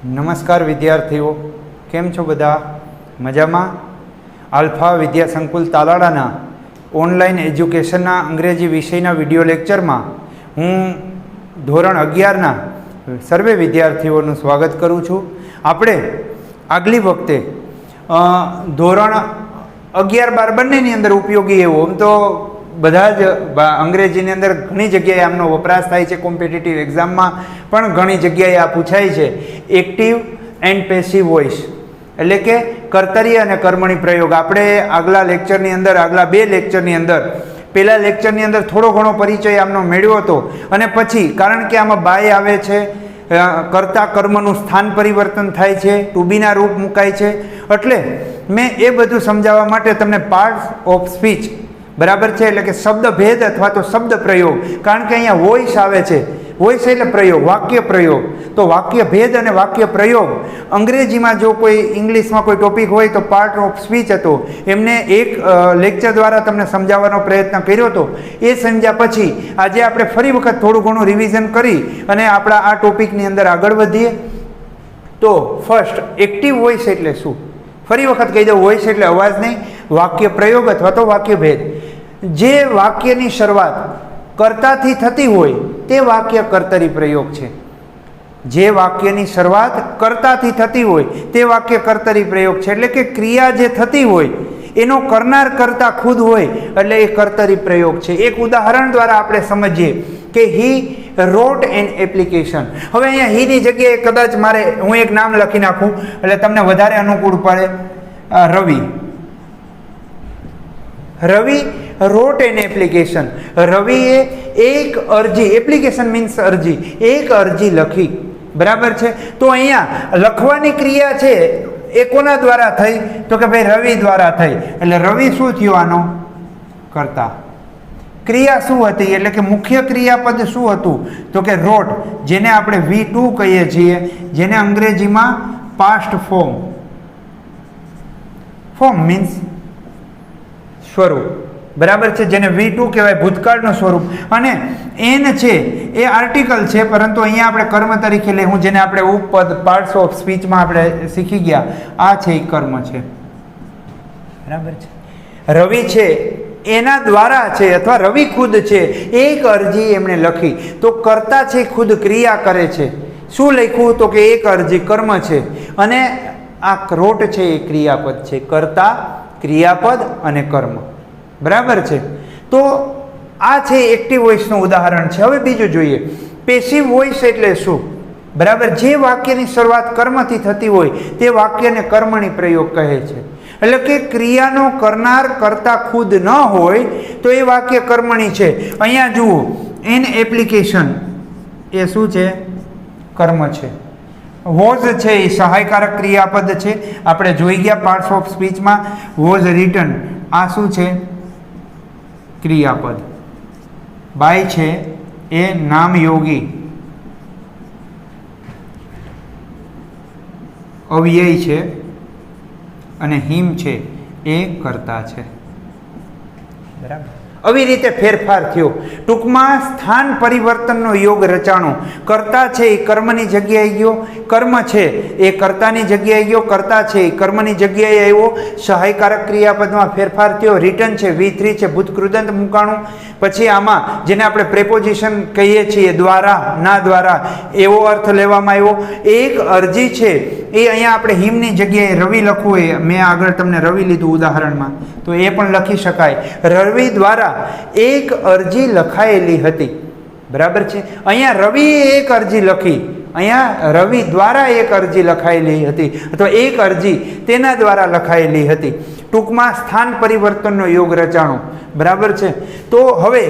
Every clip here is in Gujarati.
નમસ્કાર વિદ્યાર્થીઓ, કેમ છો બધા? મજામાં? આલ્ફા વિદ્યા સંકુલ તાલાળાના ઓનલાઈન એજ્યુકેશનના અંગ્રેજી વિષયના વિડીયો લેક્ચરમાં હું ધોરણ 11ના સર્વે વિદ્યાર્થીઓનું સ્વાગત કરું છું. આપણે આગલી વખતે ધોરણ 11-12 બંનેની અંદર ઉપયોગી એવું આમ તો બધા જ અંગ્રેજીની અંદર ઘણી જગ્યાએ આમનો વપરાશ થાય છે. કોમ્પિટિટિવ એક્ઝામમાં પણ ઘણી જગ્યાએ આ પૂછાય છે. એક્ટિવ એન્ડ પેસિવ વોઇસ એટલે કે કર્તરી અને કર્મણી પ્રયોગ. આપણે આગલા લેક્ચરની અંદર આગલા 2 લેક્ચરની અંદર પહેલા લેક્ચરની અંદર થોડો ઘણો પરિચય આમનો મેળવ્યો હતો અને પછી કારણ કે આમાં બાય આવે છે, કર્તા કર્મનું સ્થાન પરિવર્તન થાય છે, ટુ બીના રૂપ મુકાય છે, એટલે મેં એ બધું સમજાવવા માટે તમને પાર્ટ્સ ઓફ સ્પીચ બરાબર છે એટલે કે શબ્દ ભેદ અથવા તો શબ્દ પ્રયોગ, કારણ કે અહીંયા વોઇસ આવે છે. વોઇસ એટલે પ્રયોગ, વાક્ય પ્રયોગ. તો વાક્ય ભેદ અને વાક્ય પ્રયોગ અંગ્રેજીમાં જો કોઈ ઇંગ્લિશમાં કોઈ ટોપિક હોય તો પાર્ટ ઓફ સ્પીચ હતો. એમને એક લેક્ચર દ્વારા તમને સમજાવવાનો પ્રયત્ન કર્યો હતો. એ સમજ્યા પછી આજે આપણે ફરી વખત થોડું ઘણું રિવિઝન કરી અને આપણા આ ટોપિકની અંદર આગળ વધીએ. તો ફર્સ્ટ, એક્ટિવ વોઇસ એટલે શું? ફરી વખત કહી દઉં, વોઇસ એટલે અવાજ નહીં, વાક્ય પ્રયોગ અથવા તો વાક્ય ભેદ. જે વાક્યની શરૂઆત કર્તાથી થતી હોય તે વાક્ય કર્તરી પ્રયોગ છે. જે વાક્યની શરૂઆત કર્તાથી થતી હોય તે વાક્ય કર્તરી પ્રયોગ છે. એટલે કે ક્રિયા જે થતી હોય એનો કરનાર કરતા ખુદ હોય એટલે એ કર્તરી પ્રયોગ છે. એક ઉદાહરણ દ્વારા આપણે સમજીએ કે હી રોટ એન એપ્લિકેશન. હવે અહીંયા હીની જગ્યાએ કદાચ મારે હું એક નામ લખી નાખું એટલે તમને વધારે અનુકૂળ પડે. રવિ. રવિ રોટ એન એપ્લિકેશન. રવિએ એક અરજી, એપ્લિકેશન મીન્સ અરજી, એક અરજી લખી. બરાબર છે. તો અહીંયા લખવાની ક્રિયા છે એ કોના દ્વારા થઈ? તો કે ભાઈ રવિ દ્વારા થઈ. એટલે રવિ શું થયો? આનો કર્તા. ક્રિયા શું હતી? એટલે કે મુખ્ય ક્રિયાપદ શું હતું? તો કે રોટ, જેને આપણે V2 કહીએ છીએ, જેને અંગ્રેજીમાં પાસ્ટ ફોર્મ. ફોર્મ મીન્સ સ્વરૂપ. બરાબર છે, જેને V2 કહેવાય, ભૂતકાળનું સ્વરૂપ. અને એન છે એ આર્ટિકલ છે, પરંતુ અહીંયા આપણે કર્મ તરીકે લેવું, જેને આપણે ઉપપદ પાર્ટ્સ ઓફ સ્પીચમાં આપણે શીખી ગયા. આ છે એ કર્મ છે. બરાબર છે. રવિ છે એના દ્વારા છે અથવા રવિ ખુદ છે એક અરજી એમણે લખી. તો કર્તા છે ખુદ ક્રિયા કરે છે. શું લખ્યું? તો કે એક અરજી, કર્મ છે. અને આ રોટ છે એ ક્રિયાપદ છે. કર્તા, ક્રિયાપદ અને કર્મ. બરાબર છે. તો આ છે એક્ટિવ વોઇસનું ઉદાહરણ છે. હવે બીજું જોઈએ, પેસિવ વોઇસ એટલે શું? બરાબર, જે વાક્યની શરૂઆત કર્મથી થતી હોય તે વાક્યને કર્મણી પ્રયોગ કહે છે. એટલે કે ક્રિયાનો કરનાર કરતા ખુદ ન હોય તો એ વાક્ય કર્મણી છે. અહીંયા જુઓ, એન એપ્લિકેશન એ શું છે? કર્મ છે. વોઝ છે એ સહાયકારક ક્રિયાપદ છે. આપણે જોઈ ગયા પાર્ટ્સ ઓફ સ્પીચમાં. વોઝ રિટન, આ શું છે? ક્રિયાપદ. બાય છે એ નામયોગી, અવ્યય છે. અને હિમ છે એ કર્તા છે. બરાબર. આવી રીતે ફેરફાર થયો. ટૂંકમાં સ્થાન પરિવર્તનનો યોગ રચાણો. કર્તા છે એ કર્મની જગ્યાએ ગયો, કર્મ છે એ કર્તાની જગ્યાએ ગયો, કર્તા છે એ કર્મની જગ્યાએ આવ્યો. સહાયકારક ક્રિયાપદમાં ફેરફાર થયો. રિટર્ન છે V3 છે, ભૂતકૃદંત મૂકાણું. પછી આમાં જેને આપણે પ્રેપોઝિશન કહીએ છીએ, દ્વારા, ના દ્વારા, એવો અર્થ લેવામાં આવ્યો. એક અરજી છે એ અહીંયા આપણે હિમની જગ્યાએ રવિ લખવું હોય, મેં આગળ તમને રવિ લીધું ઉદાહરણમાં, તો એ પણ લખી શકાય. રવિ દ્વારા એક અરજી લખાયેલી હતી. બરાબર છે. અહીંયા રવિએ એક અરજી લખી, અહીંયા રવિ દ્વારા એક અરજી લખાયેલી હતી અથવા એક અરજી તેના દ્વારા લખાયેલી હતી. ટૂંકમાં સ્થાન પરિવર્તનનો યોગ રચાણો. બરાબર છે. તો હવે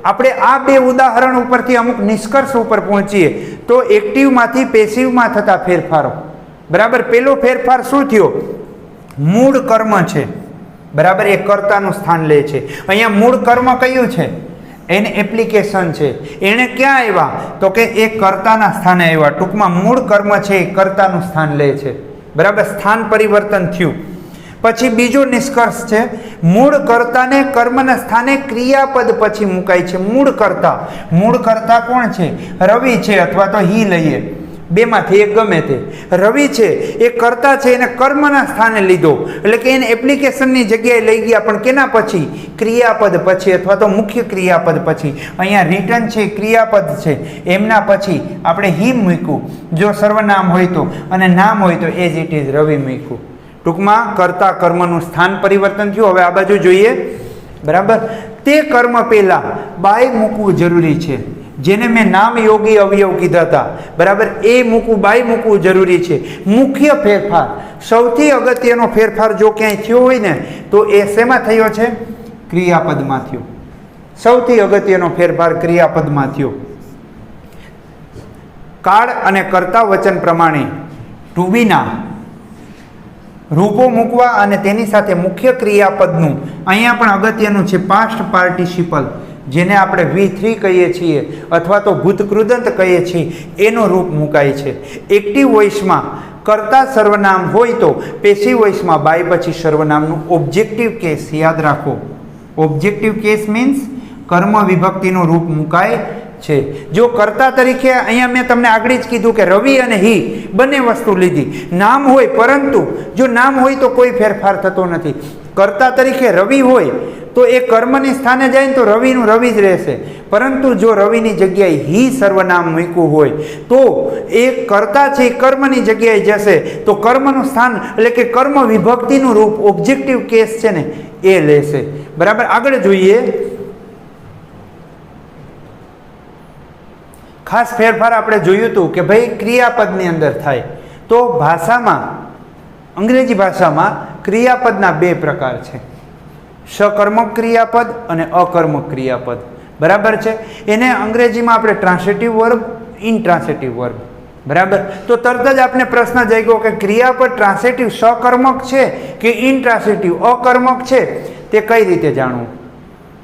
આપણે આ 2 ઉદાહરણ ઉપરથી અમુક નિષ્કર્ષ ઉપર પહોંચીએ. તો એક્ટિવમાંથી પેસિવમાં થતા ફેરફારો. બરાબર. પેલો ફેરફાર શું થયો? મૂળ કર્મ છે. બરાબર, એ કર્તાનું સ્થાન લે છે. અહીંયા મૂળ કર્મ કયું છે? એને એપ્લિકેશન છે. એને ક્યાં આવ્યા? તો કે એ કર્તાના સ્થાને આવ્યા. ટૂંકમાં મૂળ કર્મ છે એ કર્તાનું સ્થાન લે છે. બરાબર, સ્થાન પરિવર્તન થયું. પછી બીજો નિષ્કર્ષ છે, મૂળ કર્તાને કર્મના સ્થાને ક્રિયાપદ પછી મુકાય છે. મૂળ કર્તા કોણ છે? રવિ છે અથવા તો હી લઈએ. બેમાંથી એક ગમે તે. રવિ છે એ કર્તા છે, એને કર્મના સ્થાને લીધો એટલે કે એને એપ્લિકેશનની જગ્યાએ લઈ ગયા, પણ કેના પછી? ક્રિયાપદ પછી અથવા તો મુખ્ય ક્રિયાપદ પછી. અહીંયા રિટર્ન છે ક્રિયાપદ છે, એમના પછી આપણે હી મૂક્યું જો સર્વનામ હોય તો, અને નામ હોય તો એઝ ઇટ ઇઝ રવિ મૂક્યું. ટૂંકમાં કર્તા કર્મનું સ્થાન પરિવર્તન થયું. હવે આ બાજુ જોઈએ, બરાબર. તે કર્મ પહેલા બાય મૂકવું જરૂરી છે, જેને મેં નામ યોગી અવયવ કીધા હતા, બરાબર. એ મૂકવું, બાય મૂકવું જરૂરી છે. મુખ્ય ફેરફાર, સૌથી અગત્યનો ફેરફાર જો ક્યાંય થયો હોય ને તો એ શેમાં થયો છે? ક્રિયાપદમાં થયો. સૌથી અગત્યનો ફેરફાર ક્રિયાપદમાં થયો. કાળ અને કર્તા વચન પ્રમાણે ટુ બીના રૂપો મૂકવા અને તેની સાથે મુખ્ય ક્રિયાપદનું અહીંયા પણ અગત્યનું છે પાસ્ટ પાર્ટિસિપલ, જેને આપણે V3 કહીએ છીએ અથવા તો ભૂતકૃદંત કહીએ છીએ, એનું રૂપ મુકાય છે. એક્ટિવ વોઇસમાં કર્તા સર્વનામ હોય તો પેસિવ વોઇસમાં બાય પછી સર્વનામનું ઓબ્જેક્ટિવ કેસ. યાદ રાખો, ઓબ્જેક્ટિવ કેસ મીન્સ કર્મ વિભક્તિનું રૂપ મુકાય છે. જો કર્તા તરીકે અહીંયા મેં તમને આગળ જ કીધું કે રવિ અને હી બંને વસ્તુ લીધી. નામ હોય, પરંતુ જો નામ હોય તો કોઈ ફેરફાર થતો નથી. કર્તા તરીકે રવિ હોય તો એ કર્મની સ્થાને જાય ને તો રવિનું રવિ જ રહેશે, પરંતુ જો રવિની જગ્યાએ હી સર્વનામ મૂક્યું હોય તો એ કર્તા છે એ કર્મની જગ્યાએ જશે, તો કર્મનું સ્થાન એટલે કે કર્મ વિભક્તિનું રૂપ ઓબ્જેક્ટિવ કેસ છે ને એ લેશે. બરાબર. આગળ જોઈએ, ખાસ ફેરફાર આપણે જોયું હતું કે ભાઈ ક્રિયાપદની અંદર થાય તો ભાષામાં, અંગ્રેજી ભાષામાં ક્રિયાપદના બે પ્રકાર છે, સકર્મક ક્રિયાપદ અને અકર્મક ક્રિયાપદ. બરાબર છે. એને અંગ્રેજીમાં આપણે ટ્રાન્સેટિવ વર્બ, ઇનટ્રાન્સેટિવ વર્બ. બરાબર. તો તરત જ આપણે પ્રશ્ન જાગ્યો કે ક્રિયાપદ ટ્રાન્સેટિવ સકર્મક છે કે ઇનટ્રાન્સેટિવ અકર્મક છે, તે કઈ રીતે જાણવું?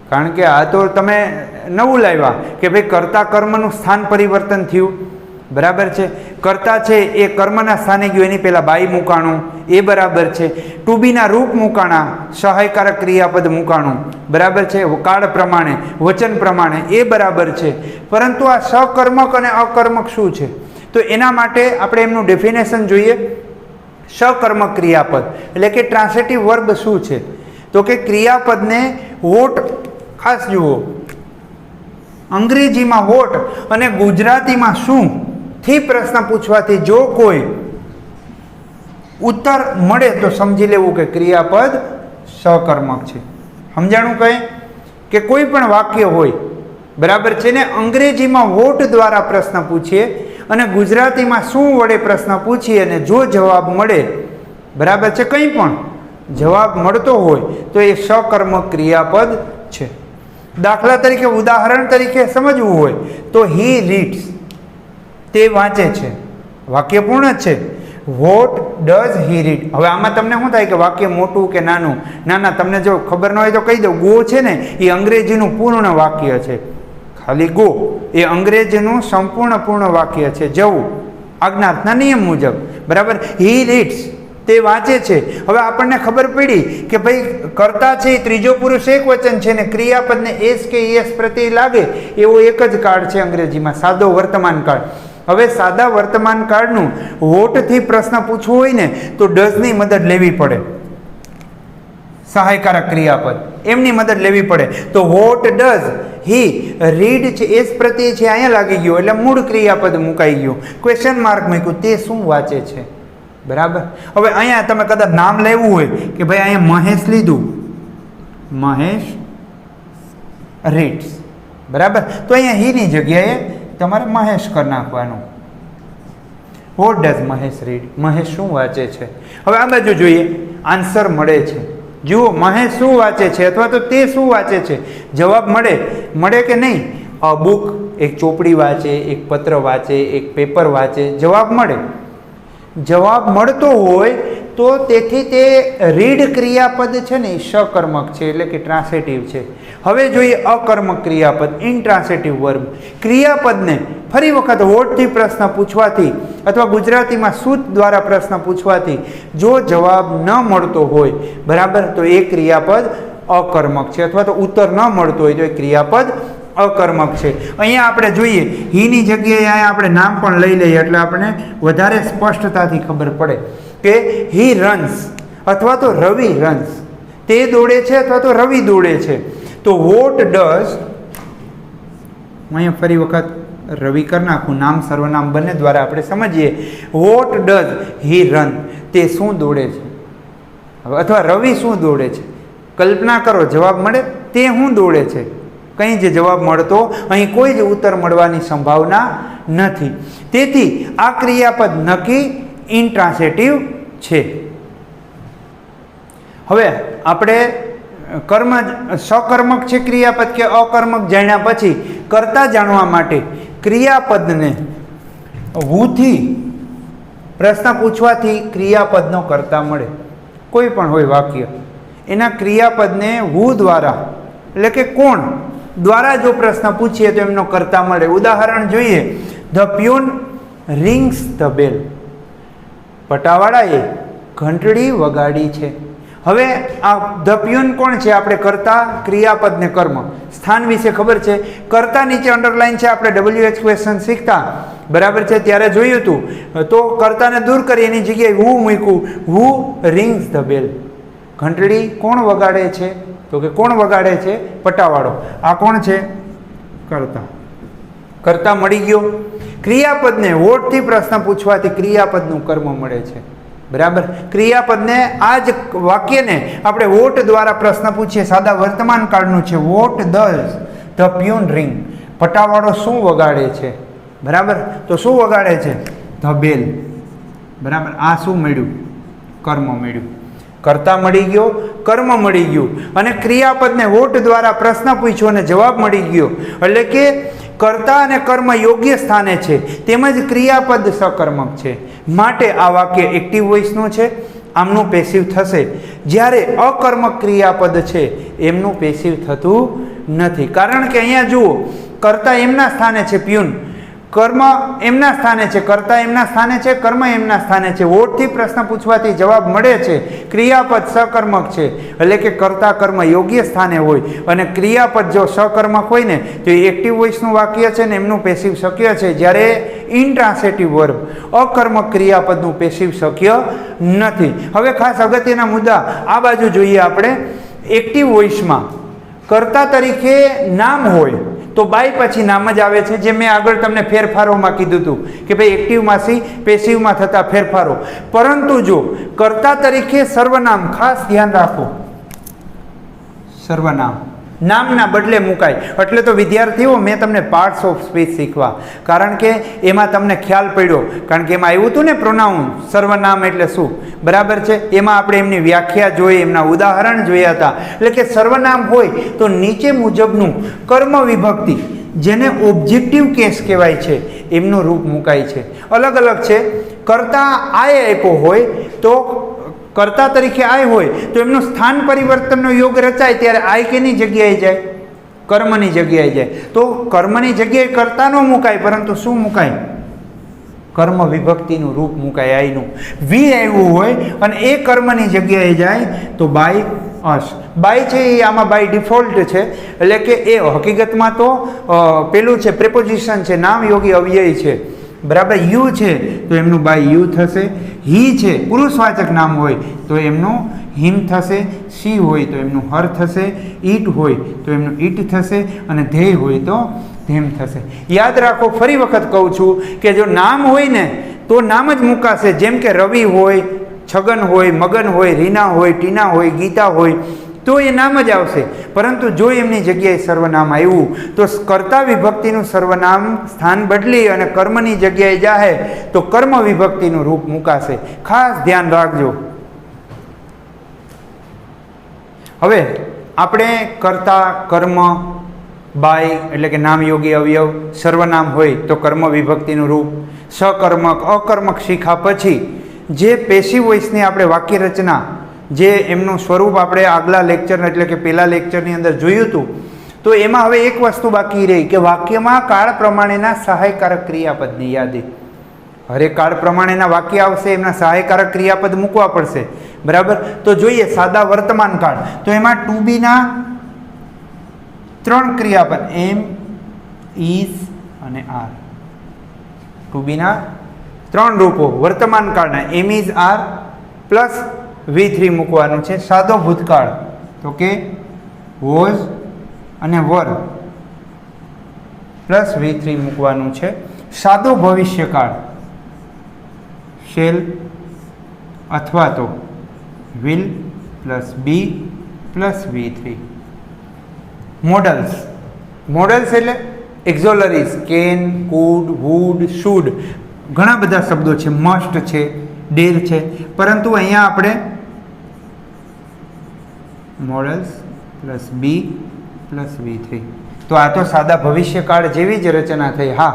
કારણ કે આ તો તમે નવું લાવ્યા કે ભાઈ કર્તા કર્મનું સ્થાન પરિવર્તન થયું. બરાબર છે. કર્તા છે એ કર્મના સ્થાને ગયું, એની પહેલાં બાઈ મૂકાણું, એ બરાબર છે. ટુ બીના રૂપ મૂકાણા, સહાયકારક ક્રિયાપદ મૂકાણું, બરાબર છે. કાળ પ્રમાણે, વચન પ્રમાણે, એ બરાબર છે. પરંતુ આ સકર્મક અને અકર્મક શું છે? તો એના માટે આપણે એમનું ડેફિનેશન જોઈએ. સકર્મક ક્રિયાપદ એટલે કે ટ્રાન્સેટિવ વર્બ શું છે? તો કે ક્રિયાપદને વોટ, ખાસ જુઓ, અંગ્રેજીમાં વોટ અને ગુજરાતીમાં શું થી પ્રશ્ન પૂછવાથી જો કોઈ ઉત્તર મળે તો સમજી લેવું કે ક્રિયાપદ સકર્મક છે. સમજાણું કહે કે કોઈ પણ વાક્ય હોય, બરાબર છે ને, અંગ્રેજીમાં વોટ દ્વારા પ્રશ્ન પૂછીએ અને ગુજરાતીમાં શું વડે પ્રશ્ન પૂછીએ અને જો જવાબ મળે, બરાબર છે, કંઈ પણ જવાબ મળતો હોય તો એ સકર્મક ક્રિયાપદ છે. દાખલા તરીકે, ઉદાહરણ તરીકે સમજવું હોય તો હી રીડ્સ, તે વાંચે છે, વાક્ય પૂર્ણ છે. What does he read. હવે આમાં તમને શું થાય કે વાક્ય મોટું કે નાનું? ના, તમને જો ખબર ન હોય તો કહી દઉં, ગો છે ને એ અંગ્રેજીનું પૂર્ણ વાક્ય છે. ખાલી ગો એ અંગ્રેજીનું પૂર્ણ વાક્ય છે. જવું આજ્ઞાર્થના નિયમ મુજબ. બરાબર. હી રીડ્સ, તે વાંચે છે. હવે આપણને ખબર પડી કે ભાઈ કર્તા છે એ ત્રીજો પુરુષ એક વચન છે ને ક્રિયાપદને એસ કે એસ પ્રત્યય લાગે એવો એક જ કાળ છે અંગ્રેજીમાં, સાદો વર્તમાન કાળ. હવે સાદા વર્તમાન કાળનું વોટથી પ્રશ્ન પૂછવો હોય ને તો ડઝની મદદ લેવી પડે, સહાયકારક ક્રિયાપદ, એમની મદદ લેવી પડે. તો વોટ ડઝ હી રીડ છે, એસ પ્રત્યય છે અહીંયા લાગી ગયો એટલે મૂળ ક્રિયાપદ મુકાઈ ગયું, ક્વેશ્ચન માર્ક મૂક્યું, તે શું વાંચે છે. બરાબર. હવે અહીંયા તમે કદાચ નામ લેવું હોય કે ભાઈ અહીંયા મહેશ લીધું, મહેશ રીડ્સ, બરાબર. તો અહીંયા હીની જગ્યાએ તમારે મહેશ કરી નાખવાનું. What does Mahesh read, Mahesh શું વાંચે છે. હવે આ બાજુ જોઈએ, આન્સર મળે છે. જુઓ, મહેશ શું વાંચે છે અથવા તો તે શું વાંચે છે, જવાબ મળે કે નહીં? અ બુક, એક ચોપડી વાંચે, એક પત્ર વાંચે, એક પેપર વાંચે, જવાબ મળે. જવાબ મળતો હોય તો તેથી તે રીડ ક્રિયાપદ છે ને એ સકર્મક છે એટલે કે ટ્રાન્સેટિવ છે. હવે જોઈએ અકર્મક ક્રિયાપદ, ઇનટ્રાન્સેટિવ વર્બ. ક્રિયાપદને ફરી વખત વોટથી પ્રશ્ન પૂછવાથી અથવા ગુજરાતીમાં સૂત દ્વારા પ્રશ્ન પૂછવાથી જો જવાબ ન મળતો હોય, બરાબર, તો એ ક્રિયાપદ અકર્મક છે, અથવા તો ઉત્તર ન મળતો હોય તો એ ક્રિયાપદ અકર્મક છે. અહીંયા આપણે જોઈએ હીની જગ્યાએ અહીંયા આપણે નામ પણ લઈ લઈએ એટલે આપણે વધારે સ્પષ્ટતાથી ખબર પડે કે હી રન્સ અથવા તો રવિ રન્સ, તે દોડે છે અથવા તો રવિ દોડે છે. તો વોટ ડઝ, અહીંયા ફરી વખત રવિ કરી નાખું, નામ સર્વનામ બંને દ્વારા આપણે સમજીએ. વોટ ડઝ હી રન, તે શું દોડે છે, અથવા રવિ શું દોડે છે. કલ્પના કરો જવાબ મળે, તે શું દોડે છે, કંઈ જ જવાબ મળતો અહીં કોઈ જ ઉત્તર મળવાની સંભાવના નથી. તેથી આ ક્રિયાપદ નક્કી ઇન્ટ્રાન્સિટિવ છે. હવે આપણે સકર્મક છે ક્રિયાપદ કે અકર્મક જાણ્યા પછી કર્તા જાણવા માટે ક્રિયાપદને હુથી પ્રશ્ન પૂછવાથી ક્રિયાપદનો કર્તા મળે. કોઈ પણ હોય વાક્ય, એના ક્રિયાપદને હુ દ્વારા એટલે કે કોણ દ્વારા જો પ્રશ્ન પૂછીએ તો એમનો કર્તા મળે. ઉદાહરણ જોઈએ, the peon rings the bell, પટાવાળાએ ઘંટડી વગાડી છે. હવે આ ધ પ્યુન કોણ છે, આપણે કર્તા, ક્રિયાપદ ને કર્મ. સ્થાન વિશે ખબર છે, કર્તા નીચે અંડરલાઈન છે, આપણે WH ક્વેશ્ચન શીખતા બરાબર છે ત્યારે જોયું હતું. તો કર્તાને દૂર કરી એની જગ્યાએ હુ મૂક્યું, હુ રિંગ્સ ધ બેલ, ઘંટડી કોણ વગાડે છે, તો કે કોણ વગાડે છે, પટાવાળો. આ કોણ છે, કર્તા. કર્તા મળી ગયો. ક્રિયાપદને વોટથી પ્રશ્ન પૂછવાથી ક્રિયાપદનું કર્મ મળે છે બરાબર. ક્રિયાપદને આ જ વાક્યને આપણે વોટ દ્વારા પ્રશ્ન પૂછીએ, સાદા વર્તમાન કાળનું છે. What does the peon ring, પટાવાળો શું વગાડે છે બરાબર. તો શું વગાડે છે, ધ બેલ બરાબર. આ શું મળ્યું, કર્મ મળ્યું. કર્તા મળી ગયો, કર્મ મળી ગયું, અને ક્રિયાપદને વોટ દ્વારા પ્રશ્ન પૂછ્યો અને જવાબ મળી ગયો. એટલે કે કર્તા અને કર્મ યોગ્ય સ્થાને છે, તેમજ ક્રિયાપદ સકર્મક છે. માટે આ વાક્ય એક્ટિવ વોઇસનું છે, આમનું પેસિવ થશે. જ્યારે અકર્મક ક્રિયાપદ છે એમનું પેસિવ થતું નથી. કારણ કે અહીંયા જુઓ, કર્તા એમના સ્થાને છે પ્યુન, કર્મ એમના સ્થાને છે, કર્તા એમના સ્થાને છે, કર્મ એમના સ્થાને છે. વોટથી પ્રશ્ન પૂછવાથી જવાબ મળે છે. ક્રિયાપદ સકર્મક છે, એટલે કે કર્તા કર્મ યોગ્ય સ્થાને હોય, અને ક્રિયાપદ જો સકર્મક હોય ને તો એ એક્ટિવ વોઇસનું વાક્ય છે ને એમનું પેસિવ શક્ય છે. જ્યારે ઇન્ટ્રાન્સિટિવ વર્બ અકર્મક ક્રિયાપદનું પેસિવ શક્ય નથી. હવે ખાસ અગત્યના મુદ્દા આ બાજુ જોઈએ આપણે. એક્ટિવ વોઇસમાં કર્તા તરીકે નામ હોય તો બાય પછી નામ જ આવે છે, જે મેં આગળ તમને ફેરફારોમાં કીધું હતું કે ભાઈ એક્ટિવમાંથી પેસિવમાં થતા ફેરફારો. પરંતુ જો કર્તા તરીકે સર્વનામ, ખાસ ધ્યાન રાખો, સર્વનામ નામના બદલે મુકાય. એટલે તો વિદ્યાર્થીઓ મેં તમને પાર્ટ્સ ઓફ સ્પીચ શીખવા, કારણ કે એમાં તમને ખ્યાલ પડ્યો, કારણ કે એમાં આવ્યું હતું ને પ્રોનાઉન, સર્વનામ એટલે શું બરાબર છે. એમાં આપણે એમની વ્યાખ્યા જોઈ, એમના ઉદાહરણ જોયા હતા. એટલે કે સર્વનામ હોય તો નીચે મુજબનું કર્મ વિભક્તિ, જેને ઓબ્જેક્ટિવ કેસ કહેવાય છે, એમનું રૂપ મુકાય છે. અલગ અલગ છે. કર્તા આય આપ્યો હોય તો કર્તા તરીકે આય હોય તો એમનું સ્થાન પરિવર્તનનો યોગ રચાય ત્યારે આય કેની જગ્યાએ જાય, કર્મની જગ્યાએ જાય. તો કર્મની જગ્યાએ કર્તા ન મુકાય, પરંતુ શું મુકાય, કર્મ વિભક્તિનું રૂપ મુકાય, આયનું. વી આવ્યું હોય અને એ કર્મની જગ્યાએ જાય તો બાય અસ. બાય છે એ આમાં બાય ડિફોલ્ટ છે, એટલે કે એ હકીકતમાં તો પેલું છે, પ્રેપોઝિશન છે, નામ યોગી અવ્યય છે બરાબર. યુ છે તો એમનું બાય યુ થશે. હી છે પુરુષવાચક નામ હોય તો એમનું હિમ થશે. સી હોય તો એમનું હર થશે. ઈટ હોય તો એમનું ઈટ થશે. અને ધેય હોય તો ધેમ થશે. યાદ રાખો, ફરી વખત કહું છું કે જો નામ હોય ને તો નામ જ મુકાશે. જેમ કે રવિ હોય, છગન હોય, મગન હોય, રીના હોય, ટીના હોય, ગીતા હોય તો એ નામ જ આવશે. પરંતુ જો એમની જગ્યાએ સર્વનામ આવ્યું તો કર્તા વિભક્તિનું સર્વનામ સ્થાન બદલી અને કર્મની જગ્યાએ જાહે તો કર્મ વિભક્તિનું રૂપ મુકાશે. ખાસ ધ્યાન રાખજો. હવે આપણે કર્તા, કર્મ, બાય એટલે કે નામ યોગી અવયવ, સર્વનામ હોય તો કર્મ વિભક્તિનું રૂપ, સકર્મક, અકર્મક શીખા પછી જે પેસિવ વોઇસની આપણે વાક્ય રચના, જે એમનું સ્વરૂપ આપણે આગલા લેક્ચર એટલે કે પહેલા લેક્ચરની અંદર જોયું હતું, તો એમાં હવે એક વસ્તુ બાકી રહી કે વાક્યમાં કાળ પ્રમાણેના સહાયકારક ક્રિયાપદની યાદી. હરેક કાળ પ્રમાણેના વાક્ય આવશે, એમના સહાયકારક ક્રિયાપદ મૂકવા પડશે બરાબર. તો જોઈએ સાદા વર્તમાન કાળ, તો એમાં ટુ બીના 3 ક્રિયાપદ, એમ, ઇઝ અને આર. ટુ બીના 3 રૂપો વર્તમાન કાળના એમ ઇઝ આર પ્લસ V3 મૂકવાનું છે. સાદો ભૂતકાળ તો કે વોઝ અને વર પ્લસ V3 મૂકવાનું છે. સાદો ભવિષ્યકાળ શેલ અથવા તો will plus be plus V3. Modals એટલે auxiliaries can, could, would, should, ઘણા બધા શબ્દો છે, મસ્ટ છે, ડેર છે, પરંતુ અહીંયા આપણે models plus be plus V3. તો આ તો સાદા ભવિષ્યકાળ જેવી જ રચના થઈ. હા,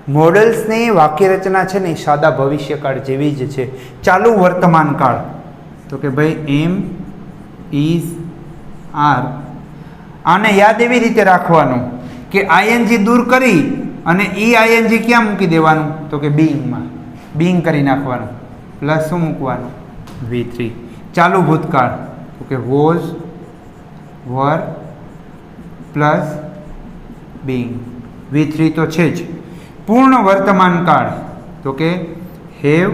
મોડલ્સની વાક્ય રચના છે ને સાદા ભવિષ્યકાળ જેવી જ છે. ચાલુ વર્તમાન કાળ તો કે ભાઈ એમ ઇઝ આર. આને યાદ એવી રીતે રાખવાનું કે આઈએનજી દૂર કરી અને આઈએનજી ક્યાં મૂકી દેવાનું તો કે બીઇંગમાં, બીઇંગ કરી નાખવાનું, પ્લસ શું મૂકવાનું V3. ચાલુ ભૂતકાળ તો કે was, were plus being, V3 તો છે જ. પૂર્ણ વર્તમાન કાળ તો કે have,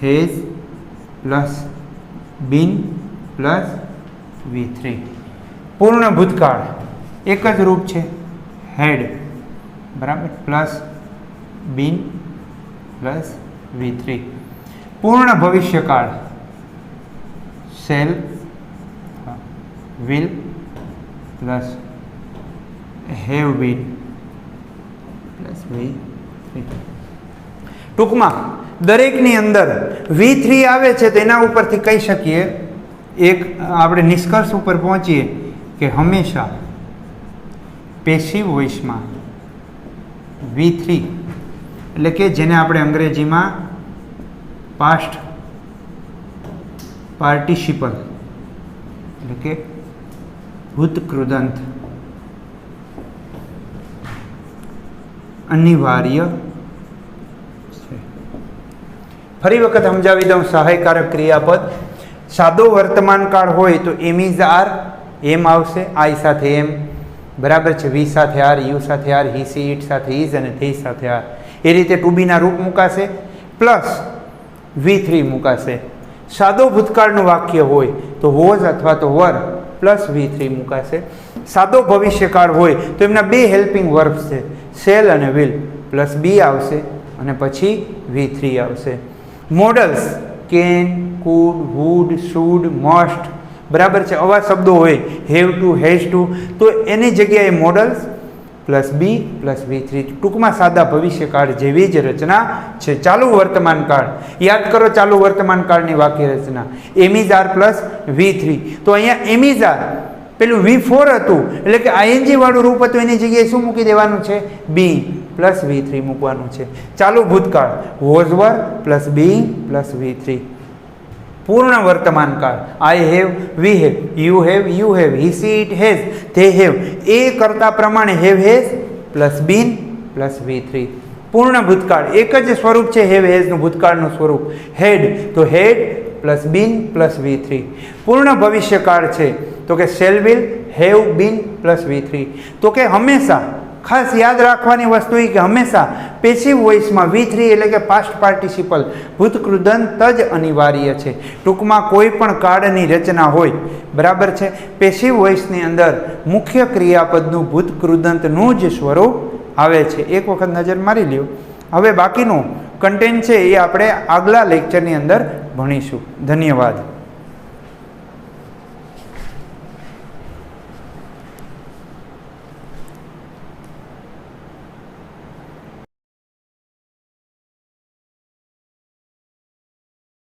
has plus been plus V3. પૂર્ણ ભૂતકાળ એક જ રૂપ છે હેડ, બરાબર, પ્લસ બીન પ્લસ V3. પૂર્ણ ભવિષ્યકાળ shall, will plus have been plus V3. ટૂંકમાં દરેકની અંદર V3 આવે છે તો એના ઉપરથી કહી શકીએ, એક આપણે નિષ્કર્ષ ઉપર પહોંચીએ કે હંમેશા પેસિવ વોઇસમાં V3 એટલે કે જેને આપણે અંગ્રેજીમાં પાસ્ટ પાર્ટિસિપલ એટલે કે ભૂતકૃદંત અનિવાર્ય છે. ફરી વખત સમજાવી દઉં. સહાયકારક ક્રિયાપદ સાદો વર્તમાન કાળ હોય તો એમ ઇઝ આર, એમ આવશે, આઈ સાથે એમ, બરાબર છે, વી સાથે આર, યુ સાથે આર, હી સી ઇટ સાથે ઇઝ અને ધે સાથે આર. એ રીતે ટુ બીના રૂપ મૂકાશે પ્લસ V3 મૂકાશે. સાદો ભૂતકાળનું વાક્ય હોય તો વોઝ અથવા તો વર પ્લસ V3 મૂકાશે. સાદો ભવિષ્યકાળ હોય તો એમના બે હેલ્પિંગ વર્બ્સ છે શેલ અને વિલ, પ્લસ બી આવશે અને પછી V3 આવશે. Modals can, could, would, should, must, બરાબર છે, આવા શબ્દો હોય હેવ ટુ, હેઝ ટુ, તો એની જગ્યાએ models plus be plus V3. ટૂંકમાં સાદા ભવિષ્યકાળ જેવી જ રચના છે. ચાલુ વર્તમાન કાળ યાદ કરો. ચાલુ વર્તમાન કાળની વાક્ય રચના એમ ઇઝ આર પ્લસ V3. તો અહીંયા એમ ઇઝ આર પેલું V4 હતું એટલે કે આઈએનજી વાળું રૂપ હતું, એની જગ્યાએ શું મૂકી દેવાનું છે બી પ્લસ V3 મૂકવાનું છે. ચાલુ ભૂતકાળ was were plus be plus V3. પૂર્ણ વર્તમાન કાળ I have, we have, you have, he she it has, they have, એ કરતા પ્રમાણે have has plus been plus V3. પૂર્ણ ભૂતકાળ એક જ સ્વરૂપ છે હેવ હેઝનું ભૂતકાળનું સ્વરૂપ હેડ, તો had plus been plus V3. પૂર્ણ ભવિષ્યકાળ છે તો કે shall will, have been plus V3. તો કે હંમેશા ખાસ યાદ રાખવાની વસ્તુ એ કે હંમેશા પેસિવ વોઇસમાં V3 એટલે કે પાસ્ટ પાર્ટિસિપલ ભૂતકૃદંત જ અનિવાર્ય છે. ટૂંકમાં કોઈ પણ કાળની રચના હોય, બરાબર છે, પેસિવ વોઇસની અંદર મુખ્ય ક્રિયાપદનું ભૂતકૃદંતનું જ સ્વરૂપ આવે છે. એક વખત નજર મારી લ્યો. હવે બાકીનું કન્ટેન્ટ છે એ આપણે આગલા લેક્ચરની અંદર ભણીશું. ધન્યવાદ.